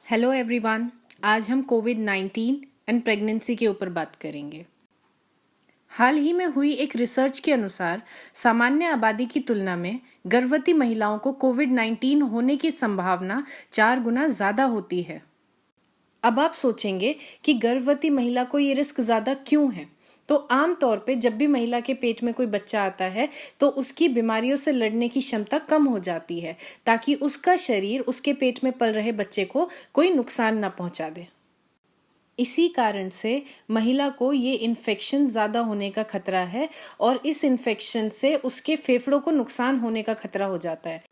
Hello everyone. आज हम कोविड-19 and pregnancy के ऊपर बात करेंगे। हाल ही में हुई एक रिसर्च के अनुसार सामान्य आबादी की तुलना में गर्भवती महिलाओं को कोविड-19 होने की संभावना 4 गुना ज़्यादा होती है। अब आप सोचेंगे कि गर्भवती महिला को ये रिस्क ज़्यादा क्यों है? तो आम तौर पे जब भी महिला के पेट में कोई बच्चा आता है तो उसकी बीमारियों से लड़ने की क्षमता कम हो जाती है, ताकि उसका शरीर उसके पेट में पल रहे बच्चे को कोई नुकसान ना पहुंचा दे। इसी कारण से महिला को ये इन्फेक्शन ज़्यादा होने का खतरा है और इस इन्फेक्शन से उसके फेफड़ों को नुकसान होने का खतरा हो जाता है।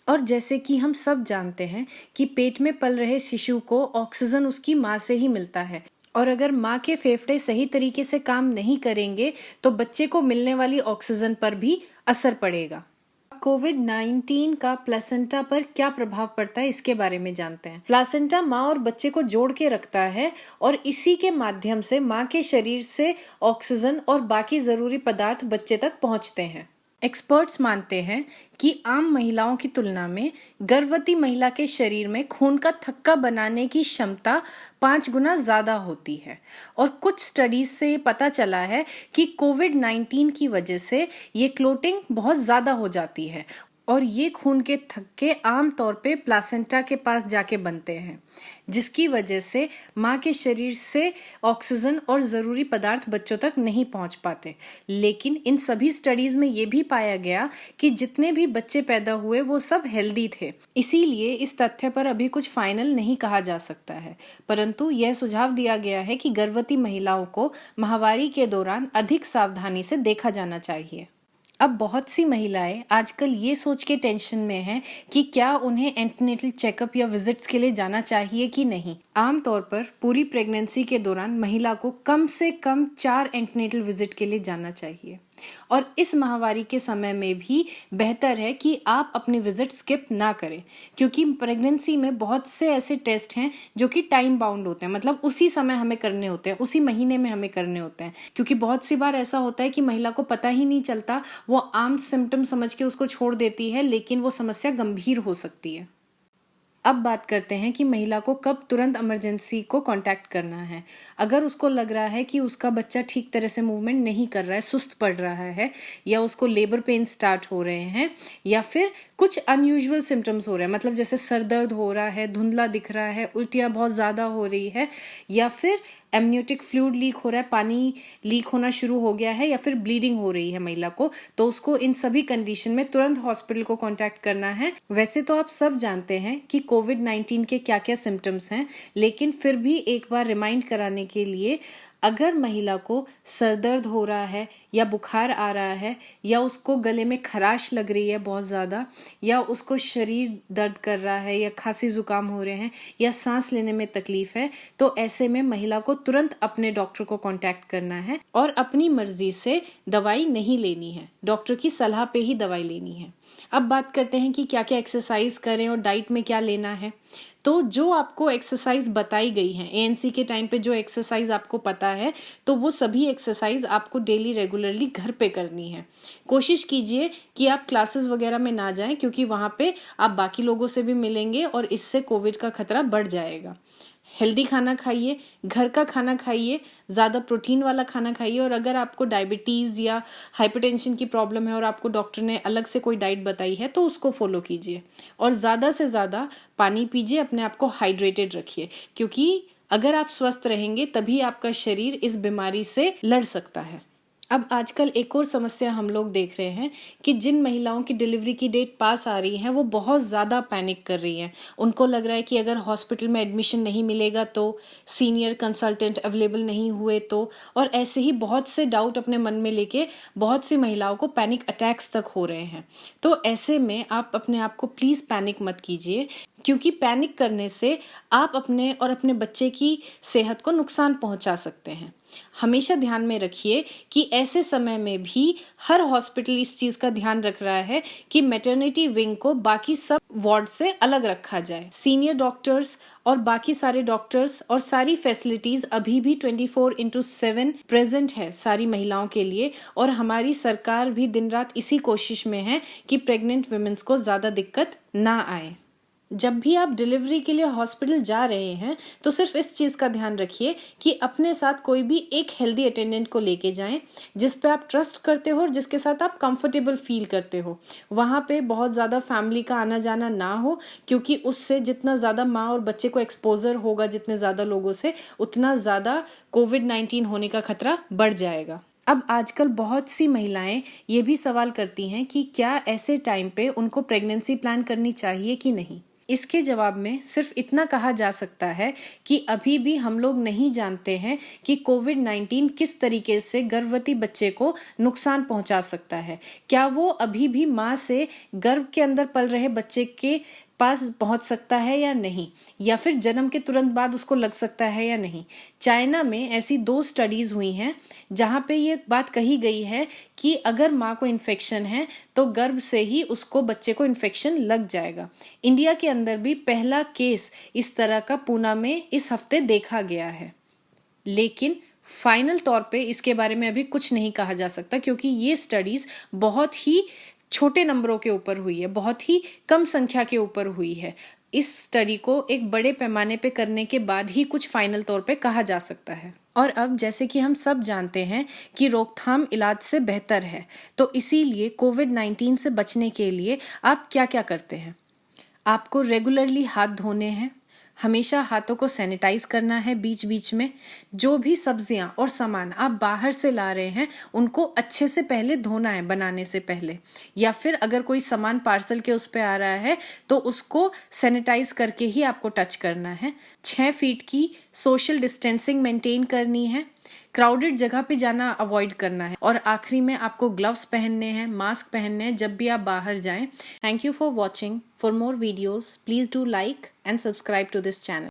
और जैसे कि हम सब जानते हैं कि पेट में पल रहे शिशु को ऑक्सीजन उसकी माँ से ही मिलता है, और अगर माँ के फेफड़े सही तरीके से काम नहीं करेंगे तो बच्चे को मिलने वाली ऑक्सीजन पर भी असर पड़ेगा। कोविड-19 का प्लेसेंटा पर क्या प्रभाव पड़ता है, इसके बारे में जानते हैं। प्लेसेंटा माँ और बच्चे को जोड़ के रखता है और इसी के माध्यम से माँ के शरीर से ऑक्सीजन और बाकी जरूरी पदार्थ बच्चे तक पहुँचते हैं। एक्सपर्ट्स मानते हैं कि आम महिलाओं की तुलना में गर्भवती महिला के शरीर में खून का थक्का बनाने की क्षमता 5 गुना ज़्यादा होती है, और कुछ स्टडीज से ये पता चला है कि कोविड-19 की वजह से ये क्लोटिंग बहुत ज़्यादा हो जाती है और ये खून के थक्के आम तौर पे प्लासेंटा के पास जाके बनते हैं, जिसकी वजह से माँ के शरीर से ऑक्सीजन और ज़रूरी पदार्थ बच्चों तक नहीं पहुँच पाते। लेकिन इन सभी स्टडीज़ में ये भी पाया गया कि जितने भी बच्चे पैदा हुए वो सब हेल्दी थे। इसीलिए इस तथ्य पर अभी कुछ फाइनल नहीं कहा जा सकता है, परंतु यह सुझाव दिया गया है कि गर्भवती महिलाओं को माहवारी के दौरान अधिक सावधानी से देखा जाना चाहिए। अब बहुत सी महिलाएं आजकल ये सोच के टेंशन में हैं कि क्या उन्हें एंटीनेटल चेकअप या विजिट्स के लिए जाना चाहिए कि नहीं। आमतौर पर पूरी प्रेगनेंसी के दौरान महिला को कम से कम 4 एंटीनेटल विजिट के लिए जाना चाहिए, और इस माहवारी के समय में भी बेहतर है कि आप अपनी विजिट स्किप ना करें, क्योंकि प्रेगनेंसी में बहुत से ऐसे टेस्ट हैं जो कि टाइम बाउंड होते हैं, मतलब उसी समय हमें करने होते हैं, उसी महीने में हमें करने होते हैं। क्योंकि बहुत सी बार ऐसा होता है कि महिला को पता ही नहीं चलता, वो आम सिम्टम समझ के उसको छोड़ देती है, लेकिन वो समस्या गंभीर हो सकती है। अब बात करते हैं कि महिला को कब तुरंत इमरजेंसी को कांटेक्ट करना है। अगर उसको लग रहा है कि उसका बच्चा ठीक तरह से मूवमेंट नहीं कर रहा है, सुस्त पड़ रहा है, या उसको लेबर पेन स्टार्ट हो रहे हैं, या फिर कुछ अनयूजुअल सिम्टम्स हो रहे हैं, मतलब जैसे सर दर्द हो रहा है, धुंधला दिख रहा है, उल्टियाँ बहुत ज़्यादा हो रही है, या फिर एमनियोटिक फ्लूइड लीक हो रहा है, पानी लीक होना शुरू हो गया है, या फिर ब्लीडिंग हो रही है महिला को, तो उसको इन सभी कंडीशन में तुरंत हॉस्पिटल को कांटेक्ट करना है। वैसे तो आप सब जानते हैं कि कोविड-19 के क्या क्या सिम्टम्स हैं, लेकिन फिर भी एक बार रिमाइंड कराने के लिए, अगर महिला को सर दर्द हो रहा है या बुखार आ रहा है, या उसको गले में खराश लग रही है बहुत ज़्यादा, या उसको शरीर दर्द कर रहा है, या खांसी जुकाम हो रहे हैं, या सांस लेने में तकलीफ है, तो ऐसे में महिला को तुरंत अपने डॉक्टर को कांटेक्ट करना है और अपनी मर्जी से दवाई नहीं लेनी है, डॉक्टर की सलाह पे ही दवाई लेनी है। अब बात करते हैं कि क्या क्या एक्सरसाइज करें और डाइट में क्या लेना है। तो जो आपको एक्सरसाइज बताई गई है एएनसी के टाइम पे, जो एक्सरसाइज आपको पता है, तो वो सभी एक्सरसाइज आपको डेली रेगुलरली घर पे करनी है। कोशिश कीजिए कि आप क्लासेस वगैरह में ना जाएं, क्योंकि वहाँ पे आप बाकी लोगों से भी मिलेंगे और इससे कोविड का खतरा बढ़ जाएगा। हेल्दी खाना खाइए, घर का खाना खाइए, ज़्यादा प्रोटीन वाला खाना खाइए, और अगर आपको डायबिटीज़ या हाइपरटेंशन की प्रॉब्लम है और आपको डॉक्टर ने अलग से कोई डाइट बताई है तो उसको फॉलो कीजिए, और ज़्यादा से ज़्यादा पानी पीजिए, अपने आप को हाइड्रेटेड रखिए, क्योंकि अगर आप स्वस्थ रहेंगे तभी आपका शरीर इस बीमारी से लड़ सकता है। अब आजकल एक और समस्या हम लोग देख रहे हैं कि जिन महिलाओं की डिलीवरी की डेट पास आ रही है वो बहुत ज़्यादा पैनिक कर रही हैं। उनको लग रहा है कि अगर हॉस्पिटल में एडमिशन नहीं मिलेगा तो, सीनियर कंसल्टेंट अवेलेबल नहीं हुए तो, और ऐसे ही बहुत से डाउट अपने मन में लेके बहुत सी महिलाओं को पैनिक अटैक्स तक हो रहे हैं। तो ऐसे में आप अपने आप को प्लीज़ पैनिक मत कीजिए, क्योंकि पैनिक करने से आप अपने और अपने बच्चे की सेहत को नुकसान पहुंचा सकते हैं। हमेशा ध्यान में रखिए कि ऐसे समय में भी हर हॉस्पिटल इस चीज़ का ध्यान रख रहा है कि मैटरनिटी विंग को बाकी सब वार्ड से अलग रखा जाए। सीनियर डॉक्टर्स और बाकी सारे डॉक्टर्स और सारी फैसिलिटीज़ अभी भी 24/7 प्रेजेंट है सारी महिलाओं के लिए, और हमारी सरकार भी दिन रात इसी कोशिश में है कि प्रेग्नेंट वुमेन्स को ज़्यादा दिक्कत ना आए। जब भी आप डिलीवरी के लिए हॉस्पिटल जा रहे हैं तो सिर्फ इस चीज़ का ध्यान रखिए कि अपने साथ कोई भी एक हेल्दी अटेंडेंट को लेके जाएं जिस पे आप ट्रस्ट करते हो और जिसके साथ आप कंफर्टेबल फील करते हो। वहाँ पे बहुत ज़्यादा फैमिली का आना जाना ना हो, क्योंकि उससे जितना ज़्यादा माँ और बच्चे को एक्सपोजर होगा जितने ज़्यादा लोगों से, उतना ज़्यादा कोविड-19 होने का खतरा बढ़ जाएगा। अब आजकल बहुत सी महिलाएं ये भी सवाल करती हैं कि क्या ऐसे टाइम पे उनको प्रेगनेंसी प्लान करनी चाहिए कि नहीं। इसके जवाब में सिर्फ इतना कहा जा सकता है कि अभी भी हम लोग नहीं जानते हैं कि कोविड-19 किस तरीके से गर्भवती बच्चे को नुकसान पहुंचा सकता है। क्या वो अभी भी माँ से गर्भ के अंदर पल रहे बच्चे के पास पहुंच सकता है या नहीं, या फिर जन्म के तुरंत बाद उसको लग सकता है या नहीं। चाइना में ऐसी 2 स्टडीज हुई हैं जहां पे ये बात कही गई है कि अगर माँ को इन्फेक्शन है तो गर्भ से ही उसको बच्चे को इन्फेक्शन लग जाएगा। इंडिया के अंदर भी पहला केस इस तरह का पूना में इस हफ्ते देखा गया है, लेकिन फाइनल तौर पे इसके बारे में अभी कुछ नहीं कहा जा सकता, क्योंकि ये स्टडीज बहुत ही छोटे नंबरों के ऊपर हुई है, बहुत ही कम संख्या के ऊपर हुई है। इस स्टडी को एक बड़े पैमाने पे करने के बाद ही कुछ फाइनल तौर पे कहा जा सकता है। और अब जैसे कि हम सब जानते हैं कि रोकथाम इलाज से बेहतर है, तो इसीलिए कोविड-19 से बचने के लिए आप क्या क्या करते हैं। आपको रेगुलरली हाथ धोने हैं, हमेशा हाथों को सैनिटाइज करना है बीच बीच में। जो भी सब्जियां और सामान आप बाहर से ला रहे हैं उनको अच्छे से पहले धोना है बनाने से पहले, या फिर अगर कोई सामान पार्सल के उस पे आ रहा है तो उसको सैनिटाइज करके ही आपको टच करना है। 6 फीट की सोशल डिस्टेंसिंग मेंटेन करनी है। क्राउडेड जगह पे जाना अवॉइड करना है। और आखिरी में आपको ग्लव्स पहनने हैं, मास्क पहनने हैं जब भी आप बाहर जाएं। Thank you for watching. For more videos please do like and subscribe to this channel.